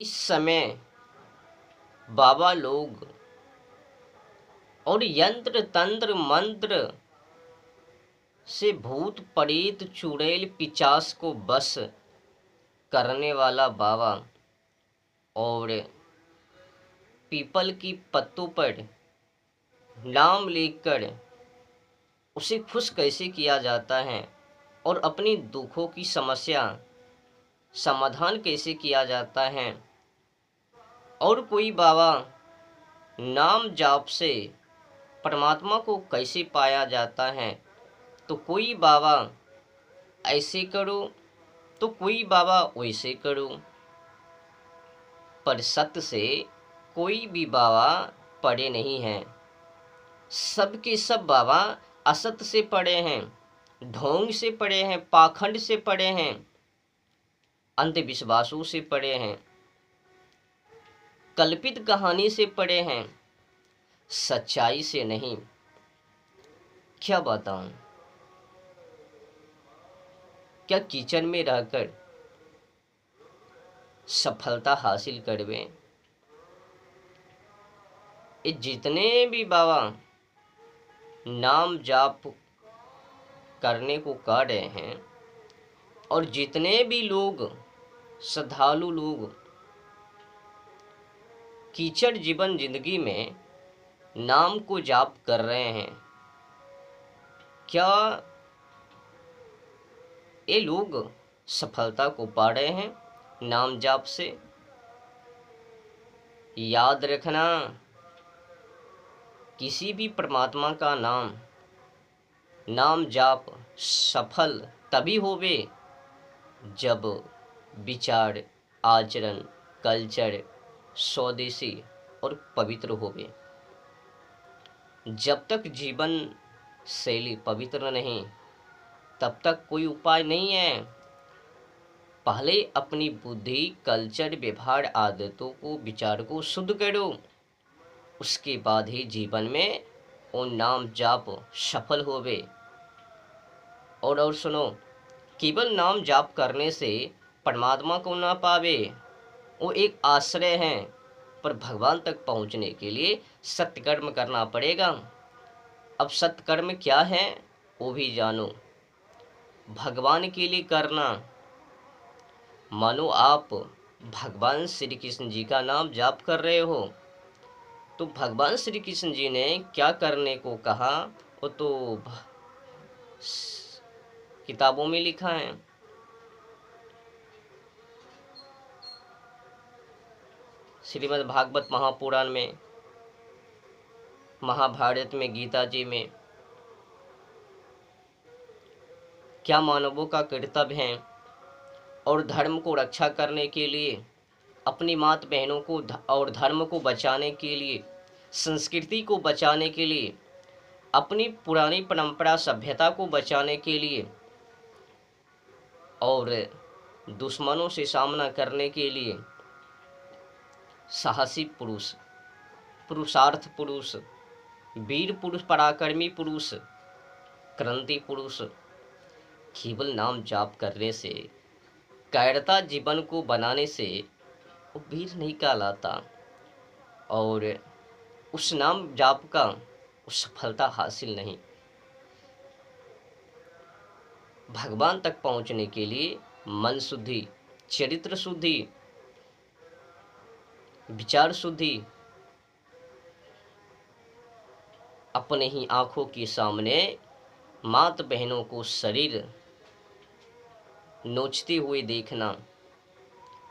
इस समय बाबा लोग और यंत्र तंत्र मंत्र से भूत प्रेत चुड़ैल पिचास को बस करने वाला बाबा और पीपल की पत्तों पर नाम लेकर उसे खुश कैसे किया जाता है और अपनी दुखों की समस्या समाधान कैसे किया जाता है। और कोई बाबा नाम जाप से परमात्मा को कैसे पाया जाता है, तो कोई बाबा ऐसे करो तो कोई बाबा वैसे करो, पर सत्य से कोई भी बाबा पड़े नहीं हैं। सबके सब बाबा असत्य से पड़े हैं, ढोंग से पड़े हैं, पाखंड से पड़े हैं, अंधविश्वासों से पड़े हैं, कल्पित कहानी से पड़े हैं, सच्चाई से नहीं। क्या बताऊं, क्या किचन में रहकर सफलता हासिल करवें। ये जितने भी बाबा नाम जाप करने को कह रहे हैं और जितने भी लोग श्रद्धालु लोग कीचड़ जीवन जिंदगी में नाम को जाप कर रहे हैं, क्या ये लोग सफलता को पा रहे हैं नाम जाप से? याद रखना, किसी भी परमात्मा का नाम जाप सफल तभी होवे जब विचार, आचरण, कल्चर स्वदेशी और पवित्र होवे। जब तक जीवन शैली पवित्र नहीं तब तक कोई उपाय नहीं है। पहले अपनी बुद्धि, कल्चर, व्यवहार, आदतों को, विचार को शुद्ध करो, उसके बाद ही जीवन में वो नाम जाप सफल होवे। और सुनो, केवल नाम जाप करने से परमात्मा को ना पावे, वो एक आश्रय है, पर भगवान तक पहुंचने के लिए सत्कर्म करना पड़ेगा। अब सत्कर्म क्या है वो भी जानो। भगवान के लिए करना, मानो आप भगवान श्री कृष्ण जी का नाम जाप कर रहे हो, तो भगवान श्री कृष्ण जी ने क्या करने को कहा वो तो किताबों में लिखा है। श्रीमद् भागवत महापुराण में, महाभारत में, गीता जी में क्या मानवों का कर्तव्य है और धर्म को रक्षा करने के लिए, अपनी मात बहनों को और धर्म को बचाने के लिए, संस्कृति को बचाने के लिए, अपनी पुरानी परंपरा सभ्यता को बचाने के लिए और दुश्मनों से सामना करने के लिए साहसी पुरुष, पुरुषार्थ पुरुष, वीर पुरुष, पराक्रमी पुरुष, क्रांति पुरुष केवल नाम जाप करने से, कायरता जीवन को बनाने से वो वीर नहीं कहलाता और उस नाम जाप का उस सफलता हासिल नहीं। भगवान तक पहुंचने के लिए मन शुद्धि, चरित्र शुद्धि, विचार शुद्धि, अपने ही आंखों के सामने मात बहनों को शरीर नोचते हुए देखना,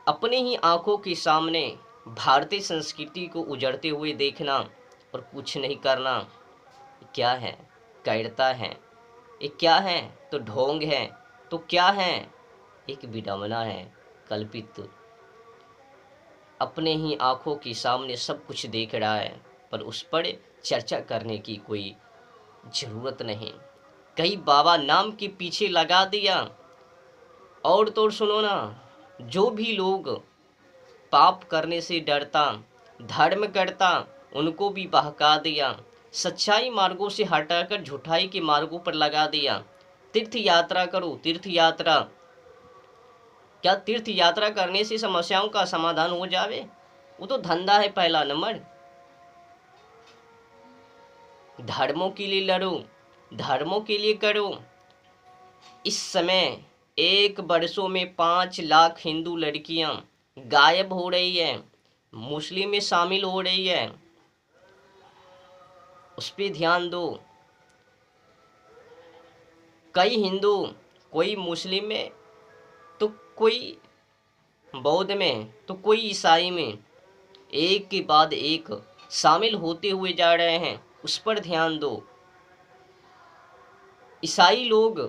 अपने ही आंखों के सामने भारतीय संस्कृति को उजड़ते हुए देखना और कुछ नहीं करना, क्या है? कायरता है। ये क्या है? तो ढोंग है। तो क्या है? एक विडंबना है, कल्पित। अपने ही आंखों के सामने सब कुछ देख रहा है पर उस पर चर्चा करने की कोई जरूरत नहीं। कई बाबा नाम के पीछे लगा दिया। और तो सुनो ना, जो भी लोग पाप करने से डरता, धर्म करता, उनको भी बहका दिया, सच्चाई मार्गों से हटाकर झूठाई के मार्गों पर लगा दिया। तीर्थ यात्रा करो, तीर्थ यात्रा। क्या तीर्थ यात्रा करने से समस्याओं का समाधान हो जावे? वो तो धंधा है पहला नंबर। धर्मों के लिए लड़ो, धर्मों के लिए करो। इस समय 1 वर्षों में 5 लाख हिंदू लड़कियां गायब हो रही है, मुस्लिम में शामिल हो रही है। उस पर ध्यान दो। कई हिंदू, कोई मुस्लिम में, तो कोई बौद्ध में, तो कोई ईसाई में, एक के बाद एक शामिल होते हुए जा रहे हैं। उस पर ध्यान दो। ईसाई लोग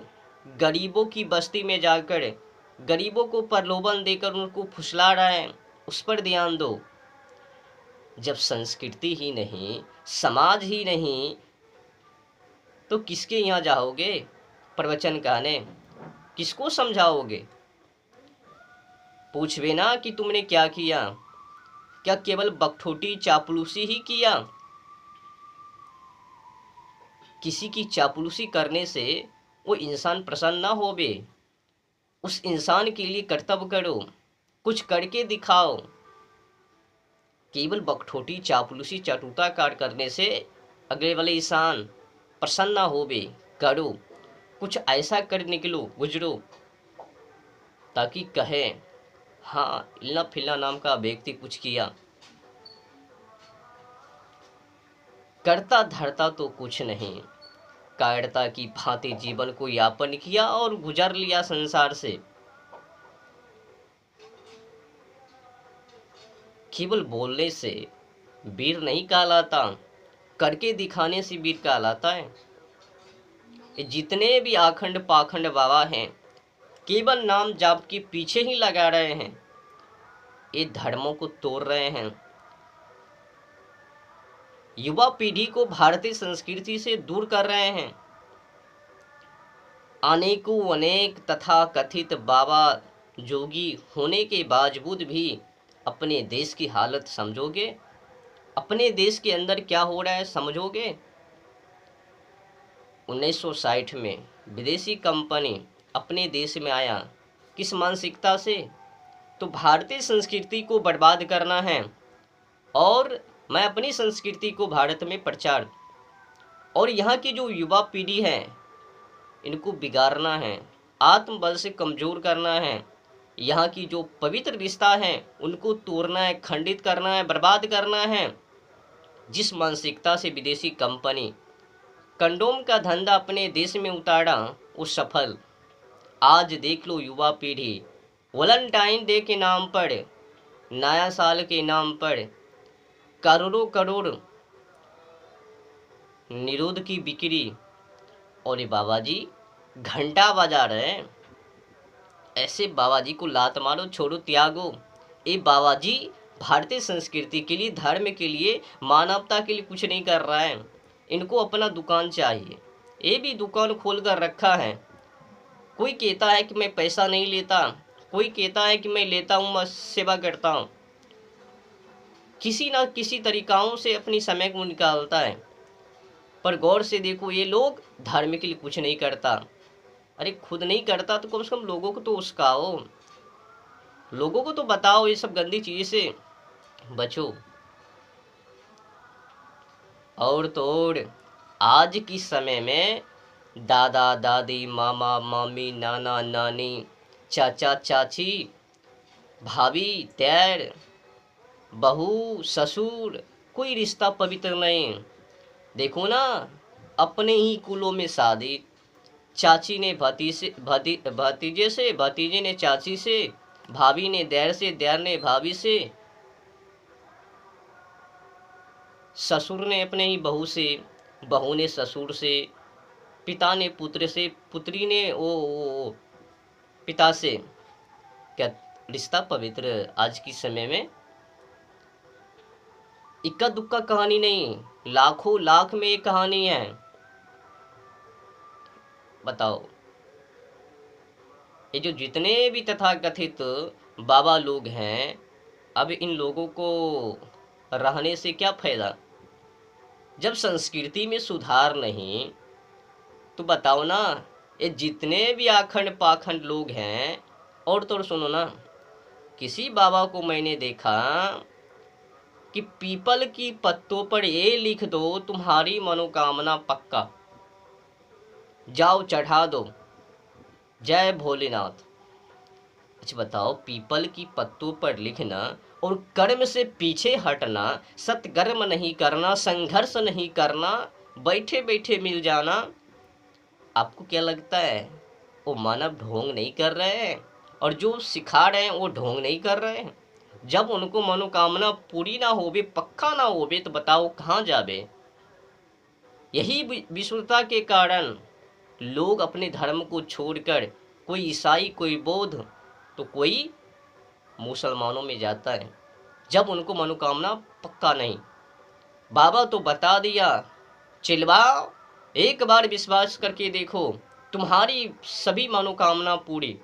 गरीबों की बस्ती में जाकर गरीबों को प्रलोभन देकर उनको फुसला रहे हैं। उस पर ध्यान दो। जब संस्कृति ही नहीं, समाज ही नहीं, तो किसके यहाँ जाओगे प्रवचन कहने? किसको समझाओगे? पूछवे ना कि तुमने क्या किया। क्या केवल बकठोटी चापलूसी ही किया? किसी की चापलूसी करने से वो इंसान प्रसन्न ना होवे। उस इंसान के लिए कर्तव्य करो, कुछ करके दिखाओ। केवल बकठोटी चापलूसी चटुता कार करने से अगले वाले इंसान प्रसन्न ना होवे। करो, कुछ ऐसा कर निकलो, गुजरो, ताकि कहे हाँ इल्ला फिल्ला नाम का व्यक्ति कुछ किया। करता धरता तो कुछ नहीं, कायरता की भांति जीवन को यापन किया और गुजर लिया संसार से। केवल बोलने से वीर नहीं कहलाता, करके दिखाने से वीर कहलाता है। ये जितने भी आखंड पाखंड बाबा हैं, केवल नाम जाप के पीछे ही लगा रहे हैं। ये धर्मों को तोड़ रहे हैं, युवा पीढ़ी को भारतीय संस्कृति से दूर कर रहे हैं। अनेकों अनेक तथा कथित बाबा जोगी होने के बावजूद भी अपने देश की हालत समझोगे? अपने देश के अंदर क्या हो रहा है समझोगे? 1960 में विदेशी कंपनी अपने देश में आया, किस मानसिकता से? तो भारतीय संस्कृति को बर्बाद करना है और मैं अपनी संस्कृति को भारत में प्रचार, और यहाँ की जो युवा पीढ़ी है इनको बिगाड़ना है, आत्मबल से कमज़ोर करना है। यहाँ की जो पवित्र रिश्ता है उनको तोड़ना है, खंडित करना है, बर्बाद करना है। जिस मानसिकता से विदेशी कंपनी कंडोम का धंधा अपने देश में उतारा वो सफल। आज देख लो युवा पीढ़ी वैलेंटाइन डे के नाम पर, नया साल के नाम पर करोड़ों करोड़ निरोध की बिक्री, और ये बाबा जी घंटा बजा रहे हैं। ऐसे बाबा जी को लात मारो, छोड़ो, त्यागो। ये बाबा जी भारतीय संस्कृति के लिए, धर्म के लिए, मानवता के लिए कुछ नहीं कर रहा है। इनको अपना दुकान चाहिए। ये भी दुकान खोल कर रखा है। कोई कहता है कि मैं पैसा नहीं लेता, कोई कहता है कि मैं लेता हूँ, मैं सेवा करता हूँ। किसी ना किसी तरीकाओं से अपनी समय को निकालता है। पर गौर से देखो, ये लोग धर्म के लिए कुछ नहीं करता। अरे खुद नहीं करता तो कम से कम लोगों को तो उस्काओ, लोगों को तो बताओ ये सब गंदी चीज़ से बचो। और तो और आज की समय में दादा दादी, मामा मामी, नाना नानी, चाचा चाची, भाभी देर, बहू ससुर, कोई रिश्ता पवित्र नहीं। देखो ना, अपने ही कुलों में शादी, चाची ने भतीजे से, भतीजे ने चाची से, भाभी ने देर से, देर ने भाभी से, ससुर ने अपने ही बहू से, बहू ने ससुर से, पिता ने पुत्र से, पुत्री ने ओ पिता से। क्या रिश्ता पवित्र आज की समय में? इक्का दुक्का कहानी नहीं, लाखों लाख में एक कहानी है। बताओ, ये जो जितने भी तथाकथित बाबा लोग हैं, अब इन लोगों को रहने से क्या फायदा? जब संस्कृति में सुधार नहीं तो बताओ ना, ये जितने भी आखंड पाखंड लोग हैं और तो सुनो ना, किसी बाबा को मैंने देखा कि पीपल की पत्तों पर ये लिख दो तुम्हारी मनोकामना पक्का, जाओ चढ़ा दो, जय भोलेनाथ। अच्छा बताओ, पीपल की पत्तों पर लिखना और कर्म से पीछे हटना, सत्कर्म नहीं करना, संघर्ष नहीं करना, बैठे बैठे मिल जाना, आपको क्या लगता है वो मानव ढोंग नहीं कर रहे हैं? और जो सिखा रहे हैं वो ढोंग नहीं कर रहे हैं? जब उनको मनोकामना पूरी ना होवे, पक्का ना होवे, तो बताओ कहाँ जावे? यही विश्वता के कारण लोग अपने धर्म को छोड़कर, कोई ईसाई, कोई बौद्ध, तो कोई मुसलमानों में जाता है, जब उनको मनोकामना पक्का नहीं। बाबा तो बता दिया, चिल्लाओ, एक बार विश्वास करके देखो, तुम्हारी सभी मनोकामना पूरी।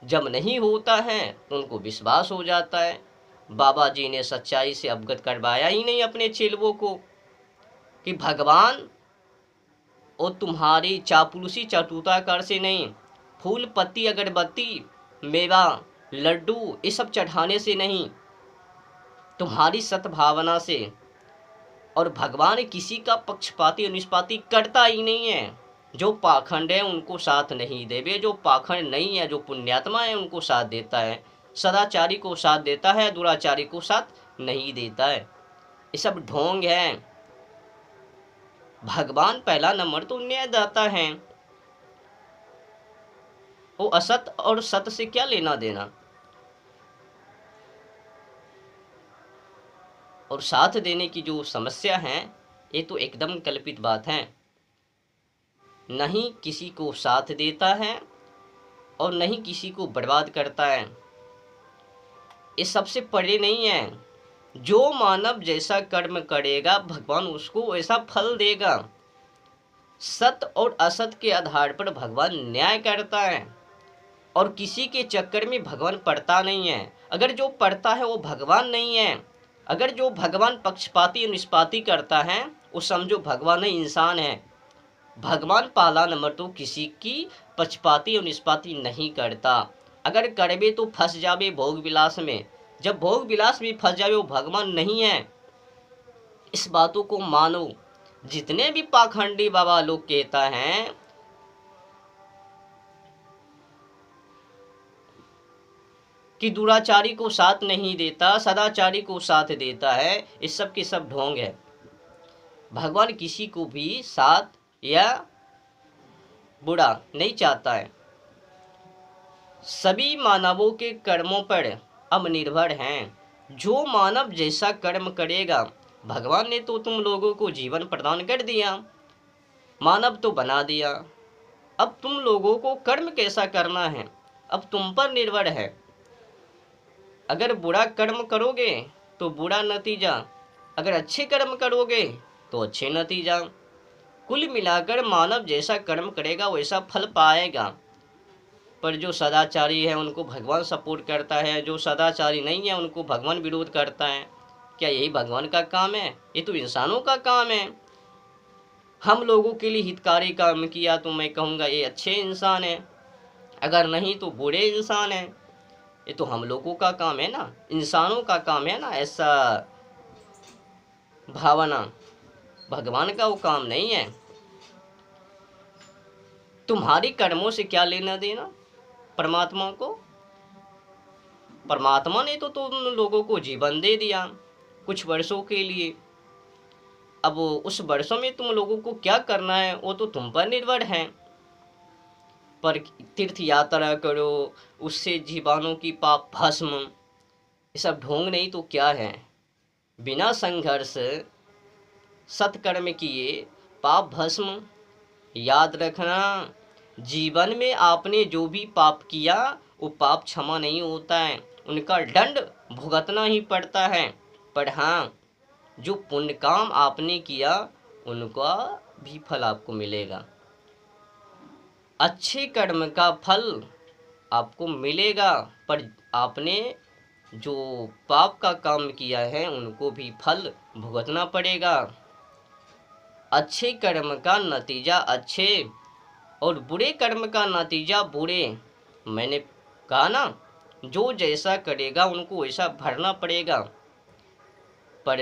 जब नहीं होता है तो उनको विश्वास हो जाता है। बाबा जी ने सच्चाई से अवगत करवाया ही नहीं अपने चेलवों को कि भगवान और तुम्हारी चापलूसी चटुता कर से नहीं, फूल पत्ती अगरबत्ती मेवा लड्डू ये सब चढ़ाने से नहीं, तुम्हारी सद्भावना से। और भगवान किसी का पक्षपाती और निष्पाती करता ही नहीं है। जो पाखंड है उनको साथ नहीं देवे, जो पाखंड नहीं है, जो पुण्यात्मा है उनको साथ देता है, सदाचारी को साथ देता है, दुराचारी को साथ नहीं देता है। ये सब ढोंग है। भगवान पहला नंबर तो न्यायदाता है, वो असत और सत से क्या लेना देना। और साथ देने की जो समस्या है, ये तो एकदम कल्पित बात है। नहीं किसी को साथ देता है और नहीं किसी को बर्बाद करता है। ये सबसे परे नहीं है। जो मानव जैसा कर्म करेगा भगवान उसको वैसा फल देगा। सत और असत के आधार पर भगवान न्याय करता है और किसी के चक्कर में भगवान पड़ता नहीं है। अगर जो पड़ता है वो भगवान नहीं है। अगर जो भगवान पक्षपाती और निष्पाती करता है वो समझो भगवान नहीं, इंसान है। भगवान पहला नंबर तो किसी की पक्षपाती और निष्पाती नहीं करता। अगर करबे तो फंस जावे भोग विलास में। जब भोग विलास में फंस जावे वो भगवान नहीं है। इस बातों को मानो। जितने भी पाखंडी बाबा लोग कहता हैं कि दुराचारी को साथ नहीं देता, सदाचारी को साथ देता है, इस सब के सब ढोंग है। भगवान किसी को भी साथ या बुरा नहीं चाहता है। सभी मानवों के कर्मों पर अब निर्भर हैं। जो मानव जैसा कर्म करेगा, भगवान ने तो तुम लोगों को जीवन प्रदान कर दिया, मानव तो बना दिया। अब तुम लोगों को कर्म कैसा करना है अब तुम पर निर्भर है। अगर बुरा कर्म करोगे तो बुरा नतीजा, अगर अच्छे कर्म करोगे तो अच्छे नतीजा। कुल मिलाकर मानव जैसा कर्म करेगा वैसा फल पाएगा। पर जो सदाचारी है उनको भगवान सपोर्ट करता है, जो सदाचारी नहीं है उनको भगवान विरोध करता है। क्या यही भगवान का काम है? ये तो इंसानों का काम है। हम लोगों के लिए हितकारी काम किया तो मैं कहूँगा ये अच्छे इंसान है, अगर नहीं तो बुरे इंसान है। ये तो हम लोगों का काम है ना, इंसानों का काम है ना ऐसा भावना। भगवान का वो काम नहीं है। तुम्हारी कर्मों से क्या लेना देना परमात्मा को? परमात्मा ने तो तुम लोगों को जीवन दे दिया कुछ वर्षों के लिए। अब उस वर्षों में तुम लोगों को क्या करना है वो तो तुम पर निर्भर है। पर तीर्थ यात्रा करो, उससे जीवाणु की पाप भस्म, ये सब ढोंग नहीं तो क्या है? बिना संघर्ष सत्कर्म किए पाप भस्म। याद रखना, जीवन में आपने जो भी पाप किया वो पाप क्षमा नहीं होता है, उनका दंड भुगतना ही पड़ता है। पर हाँ, जो पुण्य काम आपने किया उनका भी फल आपको मिलेगा। अच्छे कर्म का फल आपको मिलेगा, पर आपने जो पाप का काम किया है उनको भी फल भुगतना पड़ेगा। अच्छे कर्म का नतीजा अच्छे और बुरे कर्म का नतीजा बुरे। मैंने कहा ना, जो जैसा करेगा उनको वैसा भरना पड़ेगा, पर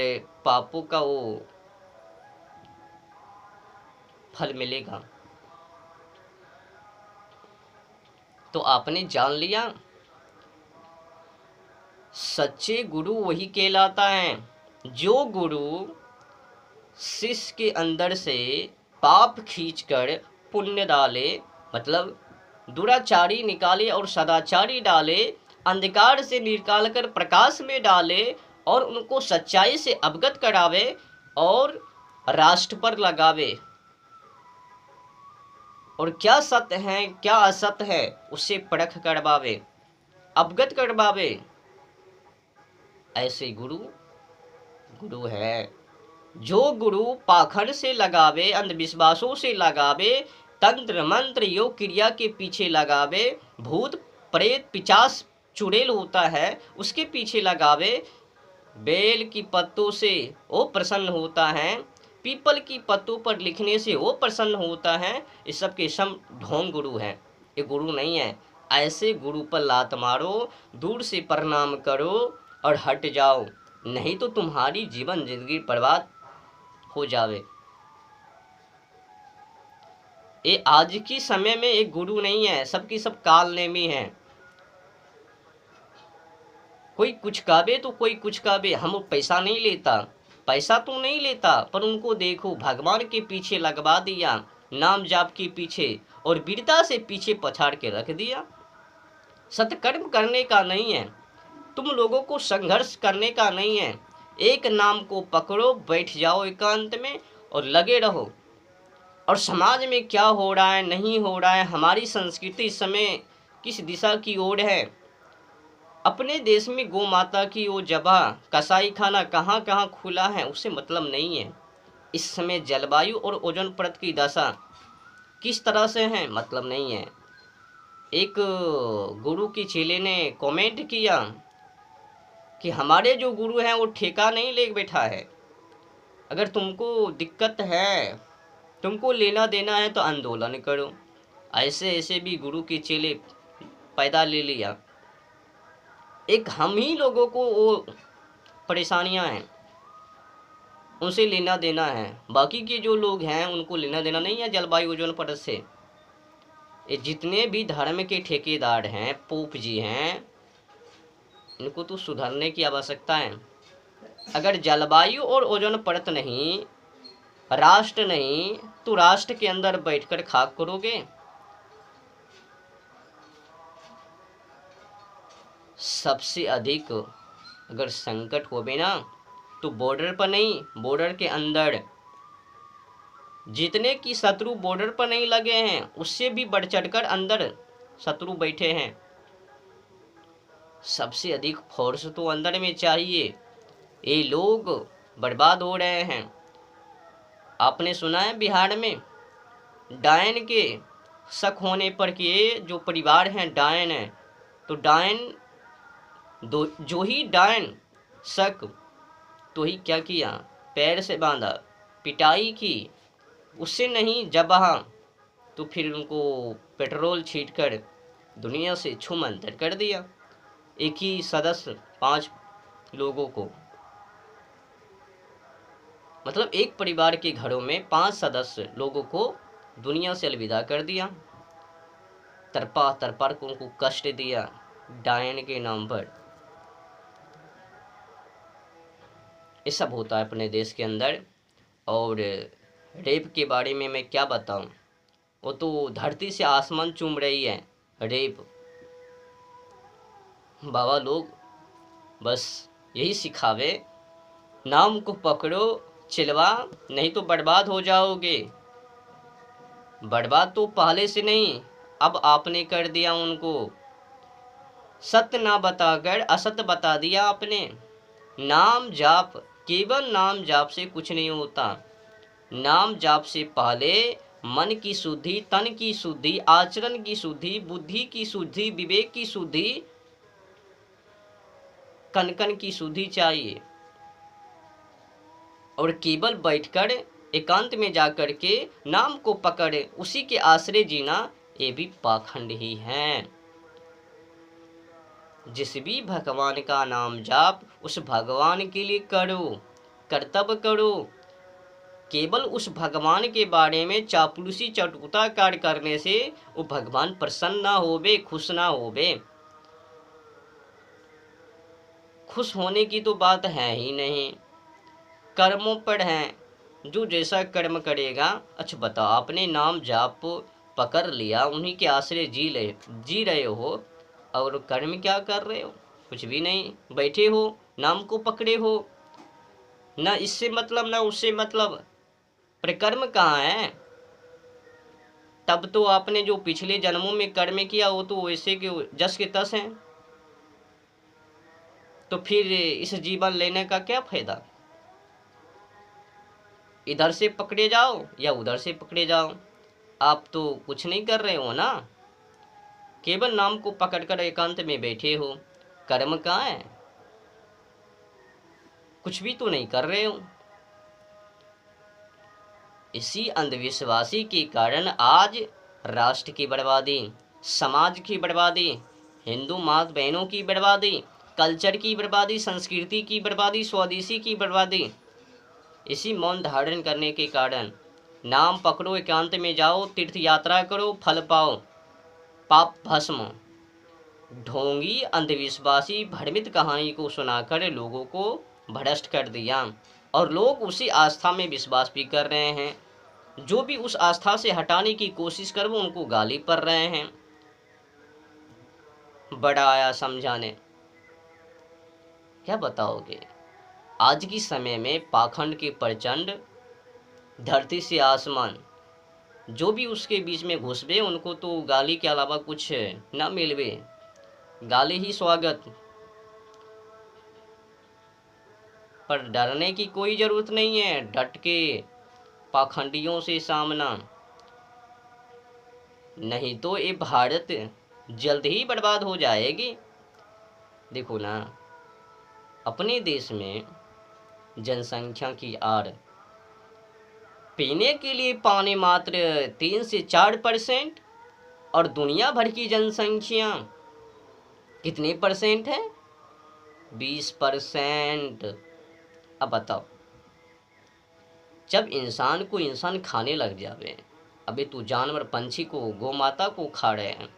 पापों का वो फल मिलेगा। तो आपने जान लिया, सच्चे गुरु वही कहलाता है जो गुरु शिष्य के अंदर से पाप खींचकर पुण्य डाले, मतलब दुराचारी निकाले और सदाचारी डाले, अंधकार से निकालकर प्रकाश में डाले और उनको सच्चाई से अवगत करावे और राष्ट्र पर लगावे, और क्या सत्य है क्या असत्य है उससे परख करवावे, अवगत करवावे। ऐसे गुरु गुरु है। जो गुरु पाखंड से लगावे, अंधविश्वासों से लगावे, तंत्र मंत्र योग क्रिया के पीछे लगावे, भूत प्रेत पिशाच चुड़ैल होता है उसके पीछे लगावे, बेल की पत्तों से वो प्रसन्न होता है, पीपल की पत्तों पर लिखने से वो प्रसन्न होता है, ये सब के सब ढोंग गुरु हैं, ये गुरु नहीं है। ऐसे गुरु पर लात मारो, दूर से प्रणाम करो और हट जाओ, नहीं तो तुम्हारी जीवन जिंदगी बर्बाद हो जावे। ये आज की समय में एक गुरु नहीं है, सबकी सब कालनेमी है। कोई कुछ काबे तो कोई कुछ काबे, हम पैसा नहीं लेता, पैसा तो नहीं लेता, पर उनको देखो भगवान के पीछे लगवा दिया, नाम जाप के पीछे, और वीरता से पीछे पछाड़ के रख दिया। सत्कर्म करने का नहीं है, तुम लोगों को संघर्ष करने का नहीं है, एक नाम को पकड़ो, बैठ जाओ एकांत में और लगे रहो। और समाज में क्या हो रहा है नहीं हो रहा है, हमारी संस्कृति इस समय किस दिशा की ओर है, अपने देश में गौ माता की वो जगह कसाई खाना कहाँ कहाँ खुला है उससे मतलब नहीं है। इस समय जलवायु और ओजोन परत की दशा किस तरह से है मतलब नहीं है। एक गुरु की चेले ने कमेंट किया कि हमारे जो गुरु हैं वो ठेका नहीं ले बैठा है, अगर तुमको दिक्कत है, तुमको लेना देना है तो आंदोलन करो। ऐसे ऐसे भी गुरु के चेले पैदा ले लिया। एक हम ही लोगों को वो परेशानियां हैं, उनसे लेना देना है, बाकी के जो लोग हैं उनको लेना देना नहीं है जलवायु ओजोन परत से। ये जितने भी धर्म के ठेकेदार हैं, पोप जी हैं, इनको तो सुधरने की आवश्यकता है। अगर जलवायु और ओजोन परत नहीं, राष्ट्र नहीं, तो राष्ट्र के अंदर बैठकर खाक करोगे। सबसे अधिक अगर संकट होवे ना तो बॉर्डर पर नहीं, बॉर्डर के अंदर जितने की शत्रु बॉर्डर पर नहीं लगे हैं उससे भी बढ़ चढ़कर अंदर शत्रु बैठे हैं। सबसे अधिक फोर्स तो अंदर में चाहिए। ये लोग बर्बाद हो रहे हैं। आपने सुना है बिहार में डायन के शक होने पर कि ये जो परिवार हैं डायन है, तो डायन जो ही डायन शक तो ही क्या किया, पैर से बांधा, पिटाई की, उससे नहीं जबहा तो फिर उनको पेट्रोल छींटकर दुनिया से छूमंतर कर दिया। एक ही सदस्य 5 लोगों को, मतलब एक परिवार के घरों में 5 सदस्य लोगों को दुनिया से अलविदा कर दिया। तरपा तरपा को उनको कष्ट दिया डायन के नाम पर। ये सब होता है अपने देश के अंदर। और रेप के बारे में मैं क्या बताऊं, वो तो धरती से आसमान चूम रही है रेप। बाबा लोग बस यही सिखावे, नाम को पकड़ो चिलवा, नहीं तो बर्बाद हो जाओगे। बर्बाद तो पहले से नहीं, अब आपने कर दिया उनको। सत्य ना बताकर असत्य बता दिया आपने। नाम जाप, केवल नाम जाप से कुछ नहीं होता। नाम जाप से पहले मन की शुद्धि, तन की शुद्धि, आचरण की शुद्धि, बुद्धि की शुद्धि, विवेक की शुद्धि, कन कन की शुद्धि चाहिए। और केवल बैठकर एकांत में जाकर के नाम को पकड़े उसी के आश्रय जीना, ये भी पाखंड ही है। जिस भी भगवान का नाम जाप उस भगवान के लिए करो, कर्तव्य करो। केवल उस भगवान के बारे में चापलूसी चटुता कार्य करने से वो भगवान प्रसन्न ना होवे, खुश ना होवे। खुश होने की तो बात है ही नहीं, कर्मों पर है। जो जैसा कर्म करेगा। अच्छा बताओ, आपने नाम जाप पकड़ लिया, उन्हीं के आश्रय जी रहे हो, और कर्म क्या कर रहे हो? कुछ भी नहीं, बैठे हो, नाम को पकड़े हो, ना इससे मतलब ना उससे मतलब, पर कर्म कहाँ है? तब तो आपने जो पिछले जन्मों में कर्म किया वो तो वैसे के जस के तस हैं। तो फिर इस जीवन लेने का क्या फायदा? इधर से पकड़े जाओ या उधर से पकड़े जाओ, आप तो कुछ नहीं कर रहे हो ना, केवल नाम को पकड़कर एकांत में बैठे हो। कर्म कहाँ है? कुछ भी तो नहीं कर रहे हो। इसी अंधविश्वासी के कारण आज राष्ट्र की बर्बादी, समाज की बर्बादी, हिंदू माता बहनों की बर्बादी, कल्चर की बर्बादी, संस्कृति की बर्बादी, स्वदेशी की बर्बादी, इसी मौन धारण करने के कारण। नाम पकड़ो, एकांत में जाओ, तीर्थ यात्रा करो, फल पाओ, पाप भस्म। ढोंगी अंधविश्वासी भ्रमित कहानी को सुनाकर लोगों को भ्रष्ट कर दिया, और लोग उसी आस्था में विश्वास भी कर रहे हैं। जो भी उस आस्था से हटाने की कोशिश कर वो उनको गाली पड़ रहे हैं। बड़ा आया समझाने। क्या बताओगे? आज की समय में पाखंड के प्रचंड, धरती से आसमान, जो भी उसके बीच में घुसबे उनको तो गाली के अलावा कुछ न मिलवे, गाली ही स्वागत। पर डरने की कोई जरूरत नहीं है, डट के पाखंडियों से सामना, नहीं तो ये भारत जल्द ही बर्बाद हो जाएगी। देखो ना, अपने देश में जनसंख्या की आड़, पीने के लिए पानी मात्र 3 से 4%, और दुनिया भर की जनसंख्या कितने परसेंट है? 20%। अब बताओ, जब इंसान को इंसान खाने लग जावे, अबे तू जानवर पंछी को, गौ माता को खा रहे हैं,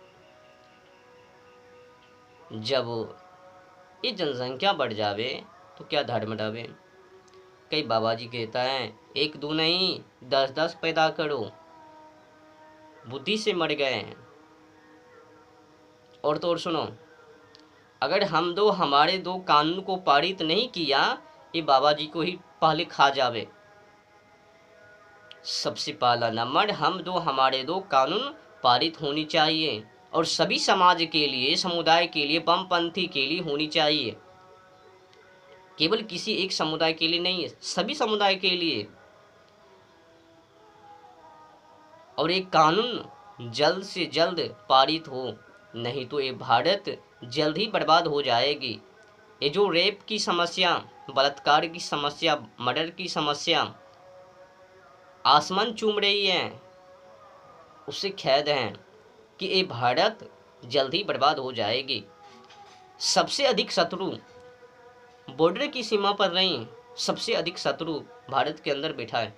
जब ये जनसंख्या बढ़ जावे तो क्या धर्म रहे? कई बाबा जी कहता है, एक दो नहीं 10-10 पैदा करो, बुद्धि से मर गए हैं। और तो और सुनो, अगर हम दो हमारे दो कानून को पारित नहीं किया, ये बाबा जी को ही पहले खा जावे। सबसे पहला नंबर, हम दो हमारे दो कानून पारित होनी चाहिए, और सभी समाज के लिए, समुदाय के लिए, वामपंथी के लिए होनी चाहिए। केवल किसी एक समुदाय के लिए नहीं, सभी समुदाय के लिए। और एक कानून जल्द से जल्द पारित हो, नहीं तो ये भारत जल्द ही बर्बाद हो जाएगी। ये जो रेप की समस्या, बलात्कार की समस्या, मर्डर की समस्या आसमान चूम रही है, उससे खेद है कि ये भारत जल्द ही बर्बाद हो जाएगी। सबसे अधिक शत्रु बॉर्डर की सीमा पर नहीं, सबसे अधिक शत्रु भारत के अंदर बैठा है,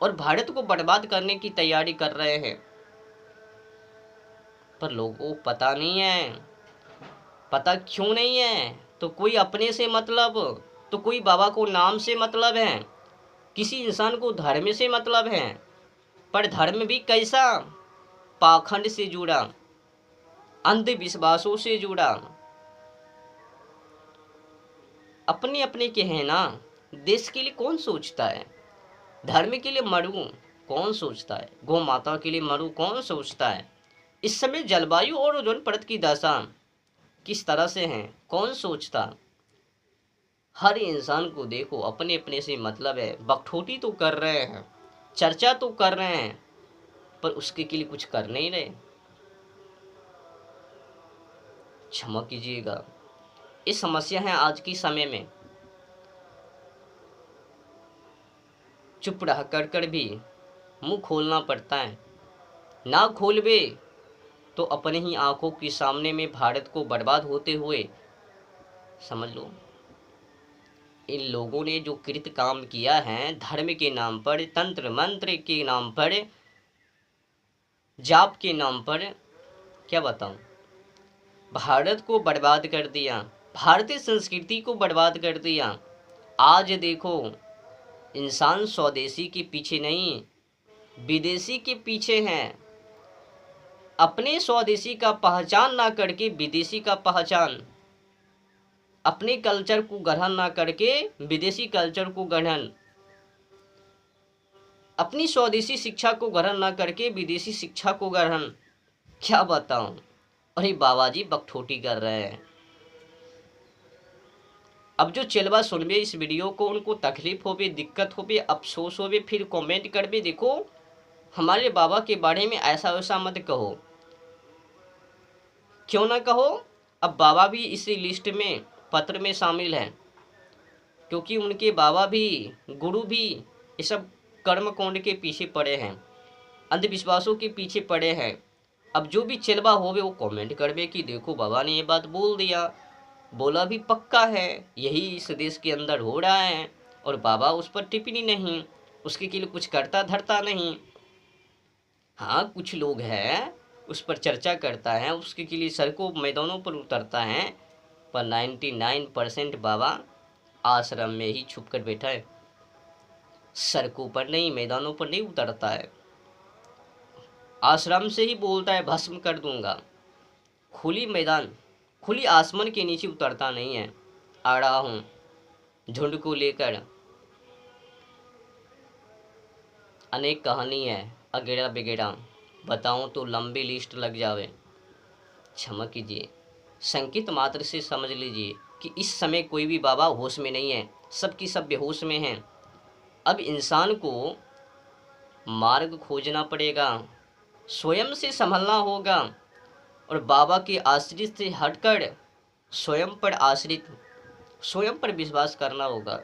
और भारत को बर्बाद करने की तैयारी कर रहे हैं। पर लोगों को पता नहीं है। पता क्यों नहीं है? तो कोई अपने से मतलब, तो कोई बाबा को नाम से मतलब है, किसी इंसान को धर्म से मतलब है। पर धर्म भी कैसा? पाखंड से जुड़ा, अंधविश्वासों से जुड़ा। अपने अपने के हैं ना। देश के लिए कौन सोचता है? धर्म के लिए मरूं कौन सोचता है? गौ माता के लिए मरूं कौन सोचता है? इस समय जलवायु और ओजोन परत की दशा किस तरह से है, कौन सोचता? हर इंसान को देखो, अपने अपने से मतलब है। बकठोटी तो कर रहे हैं, चर्चा तो कर रहे हैं, पर उसके के लिए कुछ कर नहीं रहे। क्षमा कीजिएगा, ये समस्या है आज की समय में। चुप रह कर भी मुंह खोलना पड़ता है। ना खोलबे तो अपने ही आंखों के सामने में भारत को बर्बाद होते हुए समझ लो। इन लोगों ने जो कृत काम किया है, धर्म के नाम पर, तंत्र मंत्र के नाम पर, जाप के नाम पर, क्या बताऊं, भारत को बर्बाद कर दिया, भारतीय संस्कृति को बर्बाद कर दिया। आज देखो, इंसान स्वदेशी के पीछे नहीं, विदेशी के पीछे हैं। अपने स्वदेशी का पहचान ना करके विदेशी का पहचान, अपने कल्चर को ग्रहण ना करके विदेशी कल्चर को ग्रहण, अपनी स्वदेशी शिक्षा को ग्रहण ना करके विदेशी शिक्षा को ग्रहण। क्या बताऊं, अरे बाबा जी बकठोटी कर रहे हैं। अब जो चलवा सुनबे इस वीडियो को, उनको तकलीफ होवे, दिक्कत होवे, अफसोस होवे, फिर कमेंट करबे, देखो हमारे बाबा के बारे में ऐसा वैसा मत कहो। क्यों ना कहो, अब बाबा भी इसी लिस्ट में, पत्र में शामिल हैं, क्योंकि उनके बाबा भी, गुरु भी ये सब कर्म कांड के पीछे पड़े हैं, अंधविश्वासों के पीछे पड़े हैं। अब जो भी चलवा होवे वो कमेंट करबे कि देखो बाबा ने ये बात बोल दिया, बोला भी पक्का है, यही इस देश के अंदर हो रहा है, और बाबा उस पर टिप्पणी नहीं, उसके लिए कुछ करता धरता नहीं। हाँ, कुछ लोग हैं उस पर चर्चा करता है, उसके लिए सड़कों मैदानों पर उतरता है, पर 99% बाबा आश्रम में ही छुप कर बैठा है, सड़कों पर नहीं, मैदानों पर नहीं उतरता है। आश्रम से ही बोलता है भस्म कर दूंगा, खुली मैदान, खुली आसमान के नीचे उतरता नहीं है। आ रहा हूँ झुंड को लेकर, अनेक कहानी है अगेरा बिगेरा, बताऊँ तो लंबी लिस्ट लग जावे, क्षमा कीजिए। संकेत मात्र से समझ लीजिए कि इस समय कोई भी बाबा होश में नहीं है, सबकी सब बेहोश में हैं। अब इंसान को मार्ग खोजना पड़ेगा, स्वयं से संभलना होगा, और बाबा के आश्रित से हटकर स्वयं पर आश्रित, स्वयं पर विश्वास करना होगा।